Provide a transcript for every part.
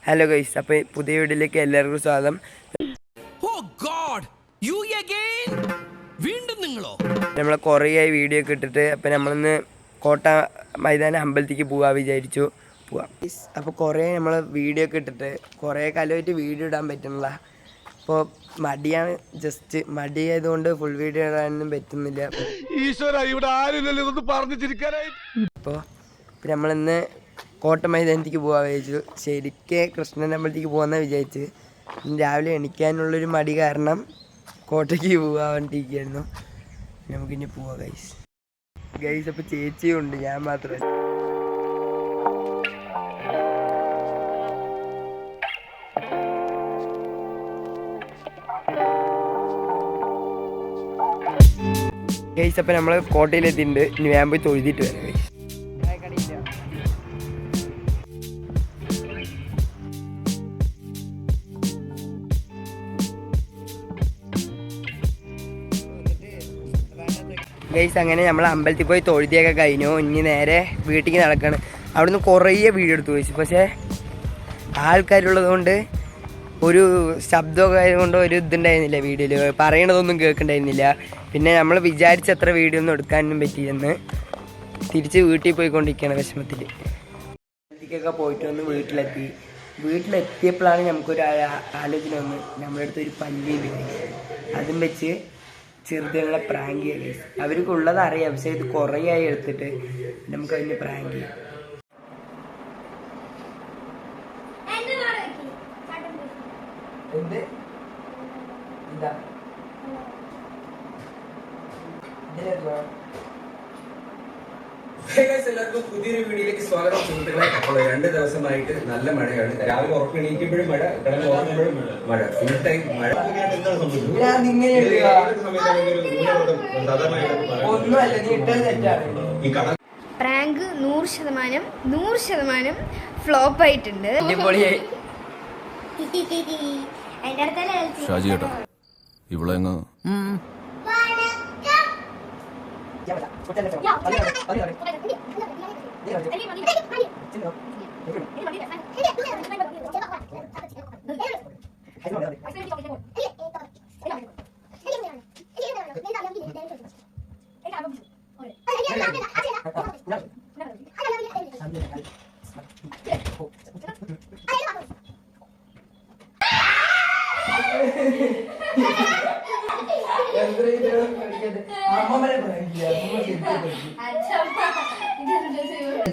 Hello guys, അപ്പോൾ പുതിയ വീഡിയോയിലേക്ക് എല്ലാവർക്കും സ്വാഗതം. നമ്മൾ കുറേയായി വീഡിയോ ഒക്കെ ഇട്ടിട്ട് അപ്പോൾ നമ്മളിന്ന് കോട്ട മൈതാന അമ്പലത്തേക്ക് പോകാൻ വിചാരിച്ചു. അപ്പോൾ കുറേ നമ്മൾ വീഡിയോ ഒക്കെ ഇട്ടിട്ട് കുറേ കാലമായിട്ട് വീഡിയോ ഇടാൻ പറ്റുന്നില്ല. അപ്പോൾ മടിയാണ്, ജസ്റ്റ് മടിയായതുകൊണ്ട് ഫുൾ വീഡിയോ ഇടാനൊന്നും പറ്റുന്നില്ല. അപ്പോൾ നമ്മളിന്ന് കോട്ട മൈതാനത്തേക്ക് പോകാൻ വിചാരിച്ചു. ശരിക്കും കൃഷ്ണൻ അമ്പലത്തേക്ക് പോകാമെന്ന് വിചാരിച്ച് രാവിലെ എണിക്കാനുള്ളൊരു മടി കാരണം കോട്ടയ്ക്ക് പോകാൻ വേണ്ടിയിരിക്കുകയായിരുന്നു. നമുക്കിനി പോവാം ഗൈസ്. അപ്പോൾ ചേച്ചിയും ഉണ്ട്, ഞാൻ മാത്രമേ. ഗൈസ്, അപ്പോൾ നമ്മൾ കോട്ടയിലെത്തിയിട്ടുണ്ട്. ഇനി ഞാൻ പോയി തൊഴുതിട്ട് വരാം ഗൈസ്. ഗൈസ്, അങ്ങനെ നമ്മൾ അമ്പലത്തിൽ പോയി തൊഴുതിയൊക്കെ കഴിഞ്ഞു. ഇനി നേരെ വീട്ടിലേക്ക് നടക്കുകയാണ്. അവിടുന്ന് കുറേ വീഡിയോ എടുത്തു ഗൈസ്. പക്ഷേ ആൾക്കാരുള്ളത് കൊണ്ട് ഒരു ശബ്ദമൊക്കെ ആയതുകൊണ്ട് ഒരു ഇതുണ്ടായിരുന്നില്ല, വീഡിയോയിൽ പറയണതൊന്നും കേൾക്കുന്നുണ്ടായിരുന്നില്ല. പിന്നെ നമ്മൾ വിചാരിച്ചത്ര വീഡിയോ ഒന്നും എടുക്കാനൊന്നും പറ്റിയെന്ന് തിരിച്ച് വീട്ടിൽ പോയിക്കൊണ്ടിരിക്കുകയാണ് വിഷമത്തിൽ. അമ്പലത്തിലേക്കൊക്കെ പോയിട്ട് വന്ന് വീട്ടിലെത്തിയപ്പോഴാണ് നമുക്കൊരു ആലോചന വന്ന് നമ്മുടെ അടുത്ത് ഒരു പല്ലിയുണ്ട്. അതും വെച്ച് ചെറുതുള്ള പ്രാങ്ക് ചെയ്യാം. അവർക്ക് ഉള്ളത് അറിയാം, പക്ഷെ ഇത് കുറേ ആയി എടുത്തിട്ട് നമുക്ക് അതിന് പ്രാങ്ക് ചെയ്യാം. എല്ലാവർക്കും പുതിയൊരു വീഡിയോയിലേക്ക് സ്വാഗതം. സുഹൃത്തുക്കളെ, അപ്പോൾ 2 ദിവസമായിട്ട് നല്ല മഴയാണ്. രാവിലെ ഉറപ്പിണീക്കുമ്പോഴും മഴ, കിടന്ന് ഉറങ്ങുമ്പോഴും മഴ, ഫുൾ ടൈം മഴ. പ്രാങ്ക് 100% ഫ്ലോപ്പ് ആയിട്ടുണ്ട്. ഷാജി ചേട്ടാ, ഇവിടെ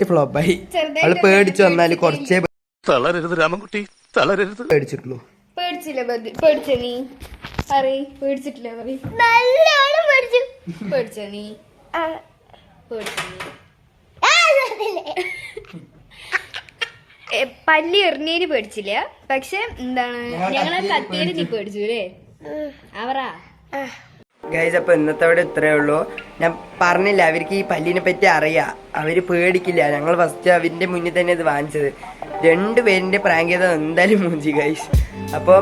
ഫ്ലോപ്പായി. അവള് പേടിച്ചു വന്നാല് കുറച്ചേ തളരരുത് രാമൻകുട്ടി, തളരരുത്. പേടിച്ചിട്ടുള്ളൂ. പേടിച്ച നീ പേടിച്ചിട്ടില്ല. നല്ലോണം പേടിച്ച നീ പല്ലി എറിഞ്ഞേര് പേടിച്ചില്ല, പക്ഷെ എന്താണ് ഞങ്ങളെ കത്തിയേര് നീ പേടിച്ചു അല്ലേ? അവറാ ഗൈസ്, അപ്പോൾ ഇന്നത്തെ ഇത്രയേ ഉള്ളൂ. ഞാൻ പറഞ്ഞില്ല, അവർക്ക് ഈ പല്ലിനെ പറ്റി അറിയാം, അവർ പേടിക്കില്ല. ഞങ്ങൾ ഫസ്റ്റ് അവരുടെ മുന്നിൽ തന്നെ ഇത് വാങ്ങിച്ചത്. 2 പേരിൻ്റെ പ്രാങ്ക് ചെയ്തത് എന്തായാലും മൂഞ്ചി ഗൈസ്. അപ്പോൾ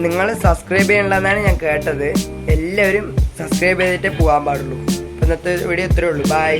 നിങ്ങൾ സബ്സ്ക്രൈബ് ചെയ്യണമെന്നാണ് ഞാൻ കേട്ടത്. എല്ലാവരും സബ്സ്ക്രൈബ് ചെയ്തിട്ടേ പോകാൻ പാടുള്ളൂ. അപ്പോൾ ഇന്നത്തെ വീഡിയോ ഇത്രയേ ഉള്ളൂ. ബൈ.